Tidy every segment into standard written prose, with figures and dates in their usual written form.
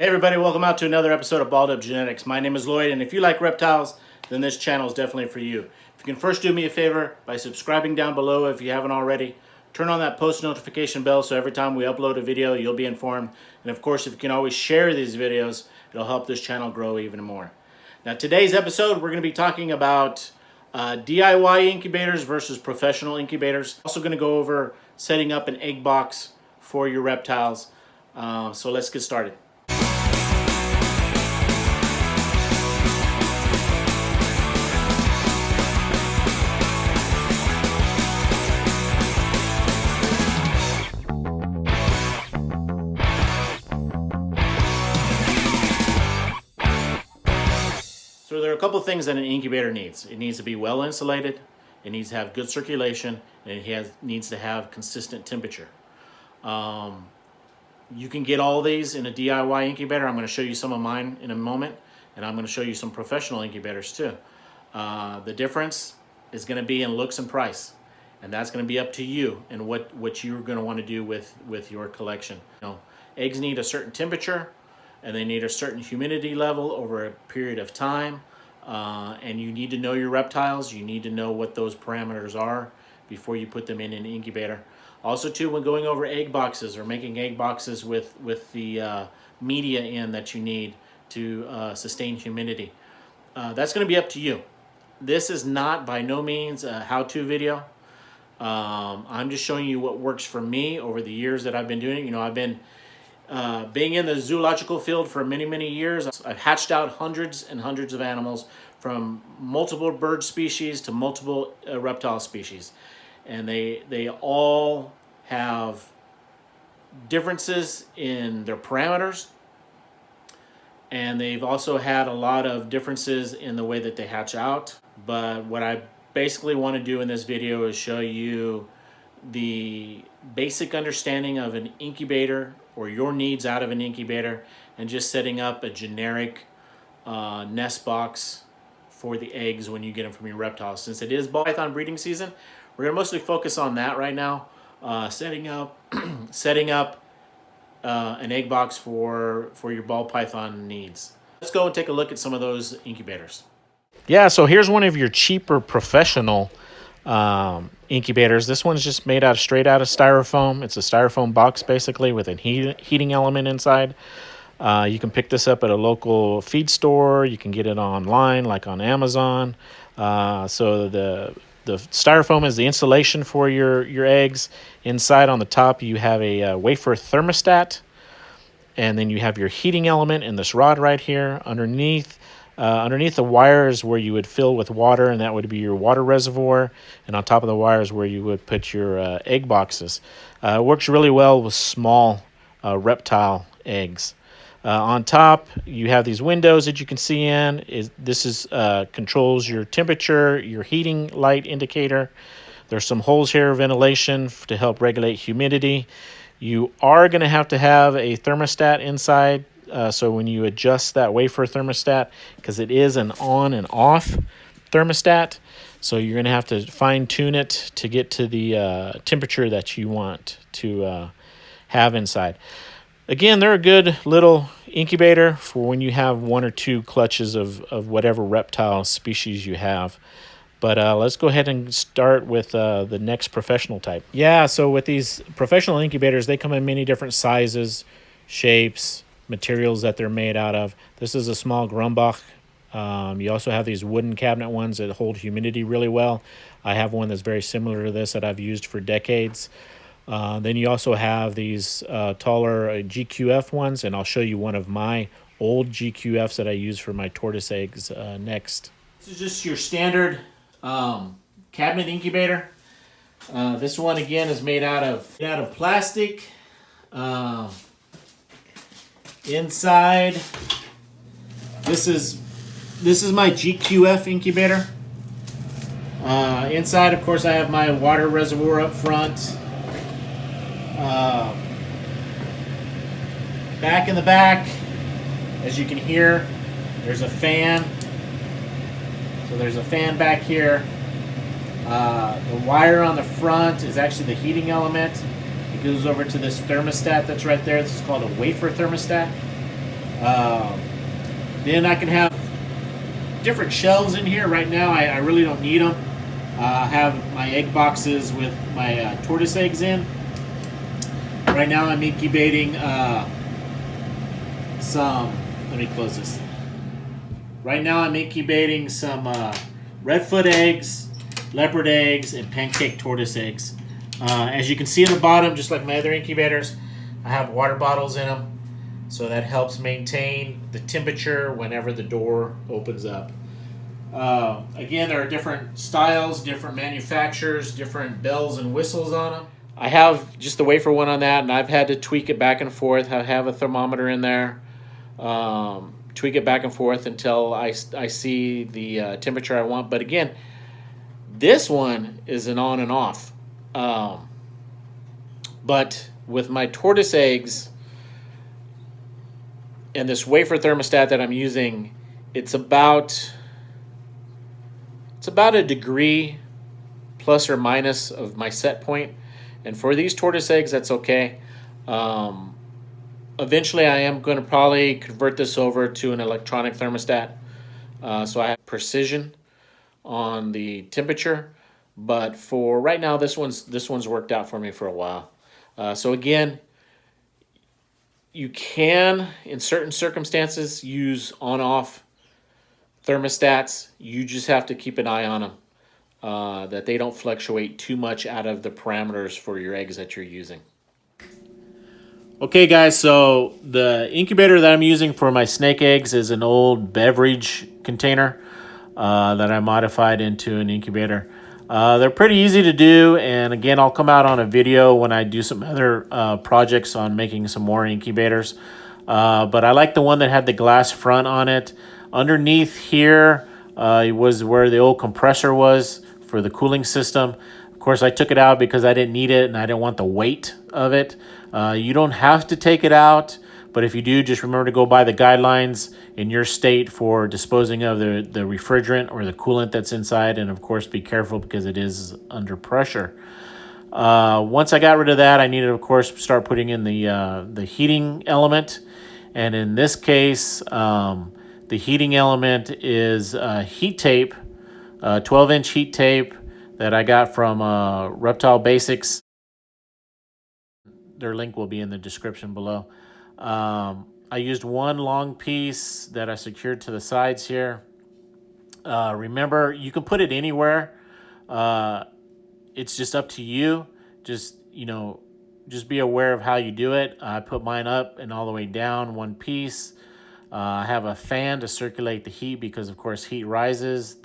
Hey everybody, welcome out to another episode of Balled Up Genetics. My name is Lloyd, and if you like reptiles, then this channel is definitely for you. If you can first do me a favor by subscribing down below if you haven't already, turn on that post notification bell so every time we upload a video you'll be informed. And of course, if you can always share these videos, it'll help this channel grow even more. Now today's episode we're going to be talking about DIY incubators versus professional incubators. Also going to go over setting up an egg box for your reptiles. So let's get started. So there are a couple of things that an incubator needs. It needs to be well insulated, it needs to have good circulation, and it needs to have consistent temperature. You can get all these in a DIY incubator. I'm going to show you some of mine in a moment, and I'm going to show you some professional incubators too. The difference is going to be in looks and price, and that's going to be up to you and what you're going to want to do with your collection. Eggs need a certain temperature, and they need a certain humidity level over a period of time, and you need to know your reptiles. You need to know what those parameters are before you put them in an incubator. Also too, when going over egg boxes or making egg boxes with the media in that you need to sustain humidity, that's going to be up to you. This is not by no means a how-to video. I'm just showing you what works for me over the years that I've been doing it. I've been being in the zoological field for many years. I've hatched out hundreds and hundreds of animals, from multiple bird species to multiple reptile species, and they all have differences in their parameters, and they've also had a lot of differences in the way that they hatch out. But what I basically want to do in this video is show you the basic understanding of an incubator, or your needs out of an incubator, and just setting up a generic nest box for the eggs when you get them from your reptiles. Since it is ball python breeding season, we're going to mostly focus on that right now, setting up an egg box for your ball python needs. Let's go and take a look at some of those incubators. Yeah, so here's one of your cheaper professional incubators. This one's just made straight out of styrofoam. It's a styrofoam box basically with a heating element inside. You can pick this up at a local feed store. You can get it online, like on Amazon. So the styrofoam is the insulation for your eggs. Inside on the top you have a wafer thermostat, and then you have your heating element in this rod right here. Underneath the wires where you would fill with water, and that would be your water reservoir. And on top of the wires where you would put your egg boxes. It works really well with small reptile eggs. On top, you have these windows that you can see in. This controls your temperature, your heating light indicator. There's some holes here, ventilation to help regulate humidity. You are going to have a thermostat inside. So when you adjust that wafer thermostat, because it is an on and off thermostat, so you're going to have to fine tune it to get to the temperature that you want to have inside. Again, they're a good little incubator for when you have one or two clutches of whatever reptile species you have. But let's go ahead and start with the next professional type. Yeah, so with these professional incubators, they come in many different sizes, shapes, materials that they're made out of. This is a small Grumbach. You also have these wooden cabinet ones that hold humidity really well. I have one that's very similar to this that I've used for decades. Then you also have these taller Gqf ones, and I'll show you one of my old Gqfs that I use for my tortoise eggs next. This is just your standard cabinet incubator. This one again is made out of plastic. Inside, this is my Gqf incubator. Inside, of course, I have my water reservoir up front. Back in the back, as you can hear, there's a fan. So there's a fan back here. The wire on the front is actually the heating element. It goes over to this thermostat that's right there. This is called a wafer thermostat. Then I can have different shelves in here. Right now, I really don't need them. I have my egg boxes with my tortoise eggs in. Right now, I'm incubating some. Let me close this. Right now, I'm incubating some redfoot eggs, leopard eggs, and pancake tortoise eggs. As you can see on the bottom, just like my other incubators, I have water bottles in them. So that helps maintain the temperature whenever the door opens up. Again, there are different styles, different manufacturers, different bells and whistles on them. I have just the wafer one on that, and I've had to tweak it back and forth. I have a thermometer in there. Tweak it back and forth until I see the temperature I want. But again, this one is an on and off. But with my tortoise eggs and this wafer thermostat that I'm using, it's about a degree plus or minus of my set point. And for these tortoise eggs, that's okay. Eventually, I am going to probably convert this over to an electronic thermostat. So I have precision on the temperature. But for right now, this one's worked out for me for a while. So again, you can, in certain circumstances, use on-off thermostats. You just have to keep an eye on them, that they don't fluctuate too much out of the parameters for your eggs that you're using. Okay, guys, so the incubator that I'm using for my snake eggs is an old beverage container that I modified into an incubator. They're pretty easy to do, and again, I'll come out on a video when I do some other projects on making some more incubators. But I like the one that had the glass front on it. Underneath here was where the old compressor was for the cooling system. Of course, I took it out because I didn't need it and I didn't want the weight of it. You don't have to take it out, but if you do, just remember to go by the guidelines in your state for disposing of the refrigerant or the coolant that's inside, and of course be careful because it is under pressure. Once I got rid of that, I needed, of course, start putting in the heating element, and in this case, the heating element is heat tape, 12-inch heat tape that I got from Reptile Basics. Their link will be in the description below. I used one long piece that I secured to the sides here. Remember, you can put it anywhere. It's just up to you. Just be aware of how you do it. I put mine up and all the way down one piece. I have a fan to circulate the heat because, of course, heat rises.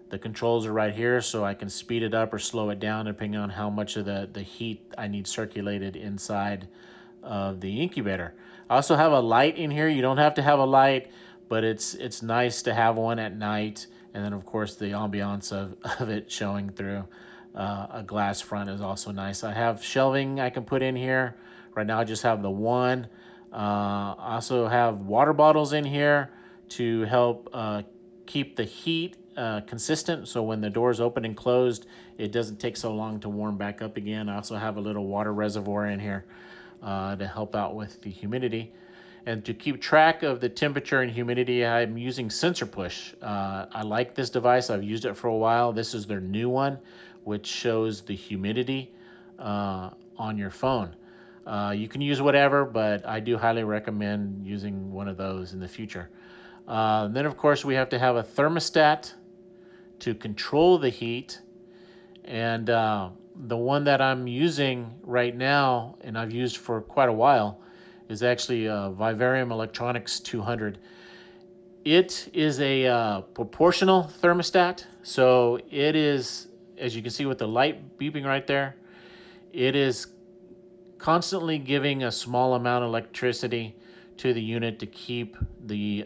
The controls are right here, so I can speed it up or slow it down depending on how much of the heat I need circulated inside of the incubator. I also have a light in here. You don't have to have a light, but it's nice to have one at night. And then, of course, the ambiance of it showing through. A glass front is also nice. I have shelving I can put in here. Right now I just have the one. I also have water bottles in here to help keep the heat consistent, so when the doors open and closed, it doesn't take so long to warm back up again. I also have a little water reservoir in here to help out with the humidity. And to keep track of the temperature and humidity, I'm using Sensor Push. I like this device. I've used it for a while. This is their new one, which shows the humidity on your phone. You can use whatever, but I do highly recommend using one of those in the future. Then, of course, we have to have a thermostat to control the heat. And the one that I'm using right now, and I've used for quite a while, is actually a Vivarium Electronics 200. It is a proportional thermostat. So it is, as you can see with the light beeping right there, it is constantly giving a small amount of electricity to the unit to keep the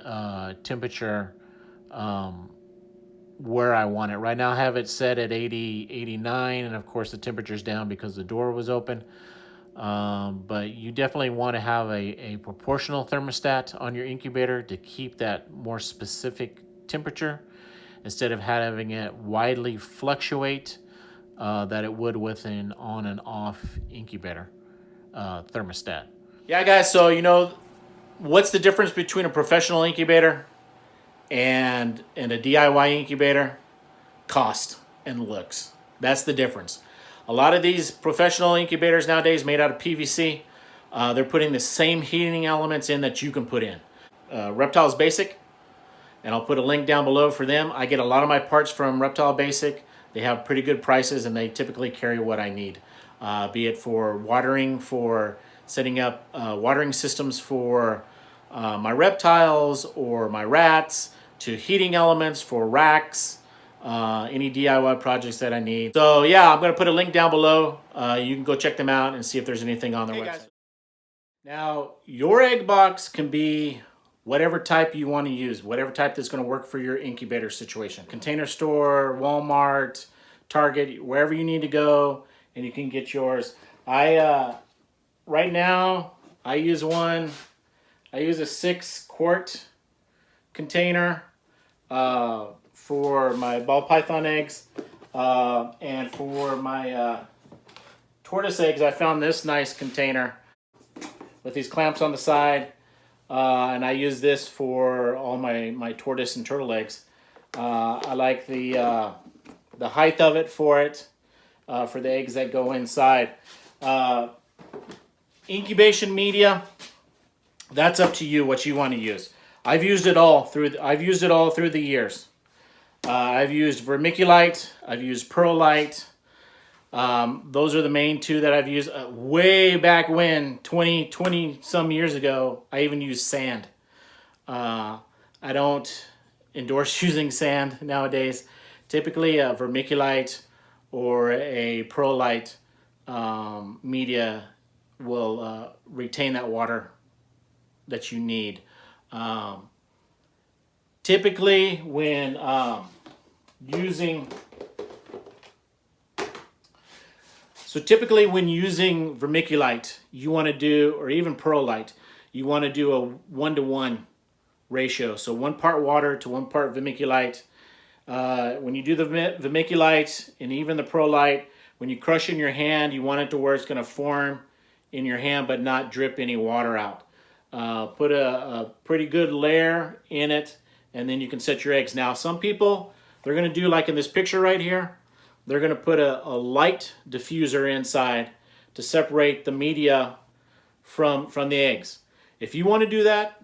temperature where I want it. Right now I have it set at 80, 89, and of course the temperature's down because the door was open. But you definitely want to have a proportional thermostat on your incubator to keep that more specific temperature instead of having it widely fluctuate that it would with an on and off incubator thermostat. Yeah, guys, so What's the difference between a professional incubator and a DIY incubator? Cost and looks. That's the difference. A lot of these professional incubators nowadays made out of PVC, they're putting the same heating elements in that you can put in. Reptile's Basic, and I'll put a link down below for them. I get a lot of my parts from Reptile Basic. They have pretty good prices, and they typically carry what I need, be it for watering, for setting up watering systems for my reptiles or my rats, to heating elements for racks, any DIY projects that I need. So yeah, I'm going to put a link down below. You can go check them out and see if there's anything on their website. Guys. Now, your egg box can be whatever type you want to use, whatever type that's going to work for your incubator situation. Container store, Walmart, Target, wherever you need to go, and you can get yours. Right now, I use a 6-quart container for my ball python eggs, and for my tortoise eggs, I found this nice container with these clamps on the side, and I use this for all my tortoise and turtle eggs. I like the height of it for it, for the eggs that go inside. Incubation media, that's up to you what you want to use. I've used it all through the years. I've used vermiculite, I've used perlite. Those are the main two that I've used. Way back when, 20 some years ago, I even used sand. I don't endorse using sand nowadays. Typically a vermiculite or a perlite media will retain that water that you need. Typically when using vermiculite, you want to do, or even perlite, you want to do a 1-to-1 ratio. So 1 part water to 1 part vermiculite. When you do the vermiculite and even the perlite, when you crush in your hand, you want it to where it's going to form in your hand but not drip any water out. Put a pretty good layer in it, and then you can set your eggs. Now, some people, they're going to do like in this picture right here, they're going to put a light diffuser inside to separate the media from the eggs. If you want to do that,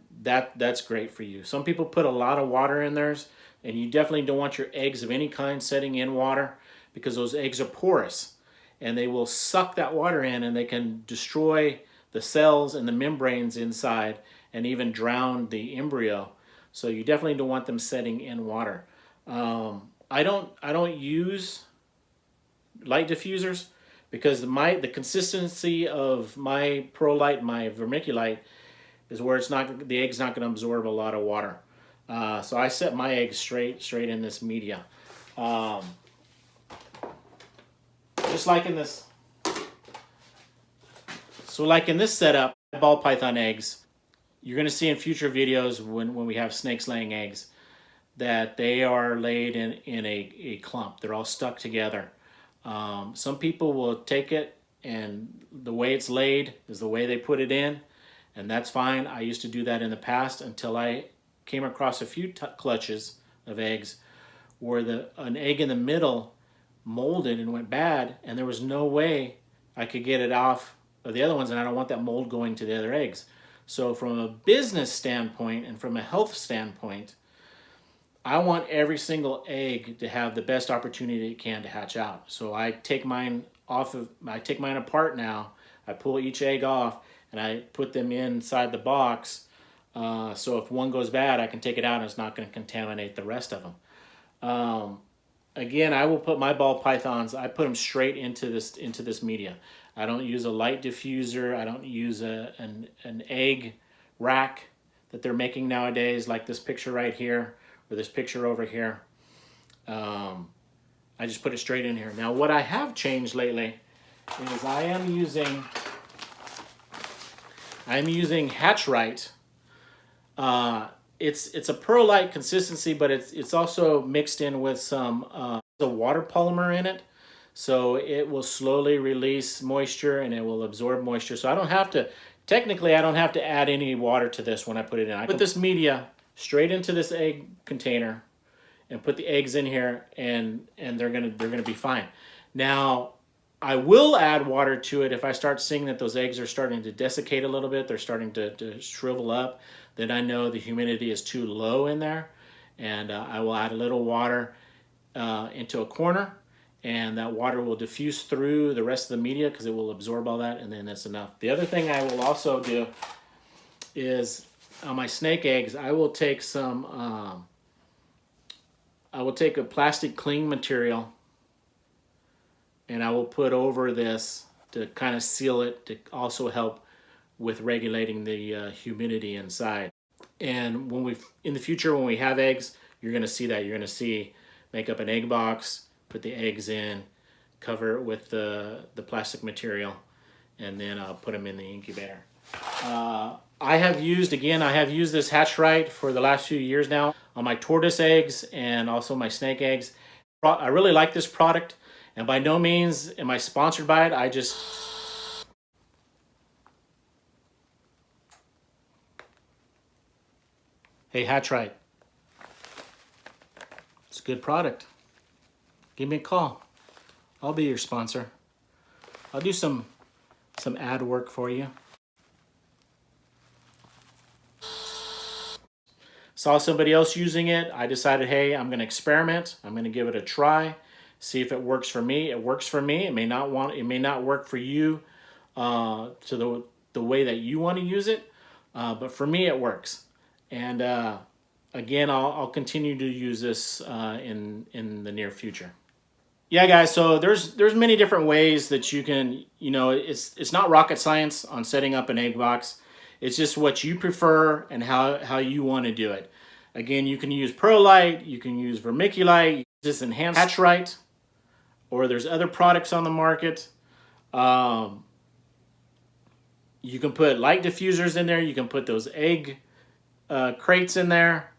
that's great for you. Some people put a lot of water in theirs, and you definitely don't want your eggs of any kind setting in water, because those eggs are porous and they will suck that water in, and they can destroy the cells and the membranes inside and even drown the embryo. So you definitely don't want them setting in water. I don't use light diffusers because the consistency of my perlite, my vermiculite, is where the egg's not going to absorb a lot of water. So I set my eggs straight in this media. Just like in this. So like in this setup, ball python eggs, you're going to see in future videos when we have snakes laying eggs, that they are laid in a clump. They're all stuck together. Some people will take it, and the way it's laid is the way they put it in, and that's fine. I used to do that in the past until I came across a few clutches of eggs where an egg in the middle molded and went bad, and there was no way I could get it off of the other ones, and I don't want that mold going to the other eggs. So from a business standpoint and from a health standpoint, I want every single egg to have the best opportunity it can to hatch out. So I take mine apart now. I pull each egg off and I put them inside the box. So if one goes bad, I can take it out and it's not going to contaminate the rest of them. Again, I will put my ball pythons, I put them straight into this media. I don't use a light diffuser. I don't use an egg rack that they're making nowadays, like this picture right here, or this picture over here. I just put it straight in here. Now, what I have changed lately is I am using Hatchright. It's a perlite consistency, but it's also mixed in with some a water polymer in it. So it will slowly release moisture and it will absorb moisture. So I don't have to technically I don't have to add any water to this when I put it in. I put this media straight into this egg container and put the eggs in here, and they're gonna be fine. Now, I will add water to it if I start seeing that those eggs are starting to desiccate a little bit. They're starting to shrivel up. Then I know the humidity is too low in there, and I will add a little water into a corner, and that water will diffuse through the rest of the media because it will absorb all that, and then that's enough. The other thing I will also do is on my snake eggs, I will take some. I will take a plastic cling material and I will put over this to kind of seal it, to also help with regulating the humidity inside. And in the future, when we have eggs, you're going to see that. You're going to see, make up an egg box, put the eggs in, cover it with the plastic material, and then put them in the incubator. I have used this hatch right for the last few years now on my tortoise eggs and also my snake eggs. I really like this product, and by no means am I sponsored by it. Hey, Hatch Right, it's a good product. Give me a call. I'll be your sponsor. I'll do some ad work for you. Saw somebody else using it. I decided, hey, I'm going to experiment. I'm going to give it a try, see if it works for me. It works for me. It may not work for you to the way that you want to use it, but for me it works. And again, I'll continue to use this in the near future. Yeah, guys. So there's many different ways that you can, it's not rocket science on setting up an egg box. It's just what you prefer and how you want to do it. Again, you can use perlite, you can use vermiculite, just enhanced hatch right, or there's other products on the market. You can put light diffusers in there. You can put those egg crates in there.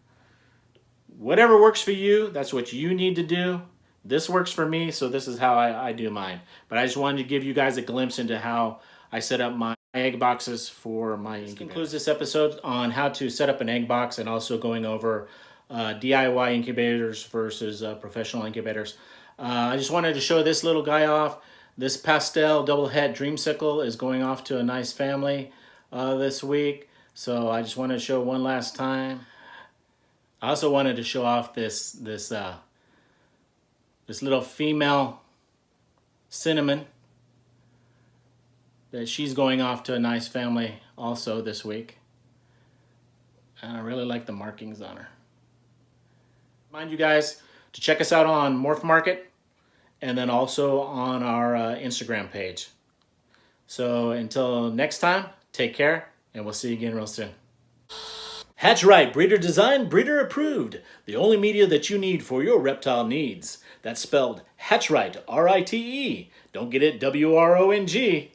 Whatever works for you, that's what you need to do. This works for me, so this is how I do mine. But I just wanted to give you guys a glimpse into how I set up my egg boxes for my incubator. This concludes this episode on how to set up an egg box and also going over DIY incubators versus professional incubators. I just wanted to show this little guy off. This pastel double head dreamsicle is going off to a nice family this week. So I just wanted to show one last time. I also wanted to show off this little female cinnamon, that she's going off to a nice family also this week. And I really like the markings on her. Remind you guys to check us out on Morph Market and then also on our Instagram page. So until next time, take care, and we'll see you again real soon. Hatch Right, breeder designed, breeder approved. The only media that you need for your reptile needs. That's spelled Hatch Right, R-I-T-E. Don't get it W-R-O-N-G.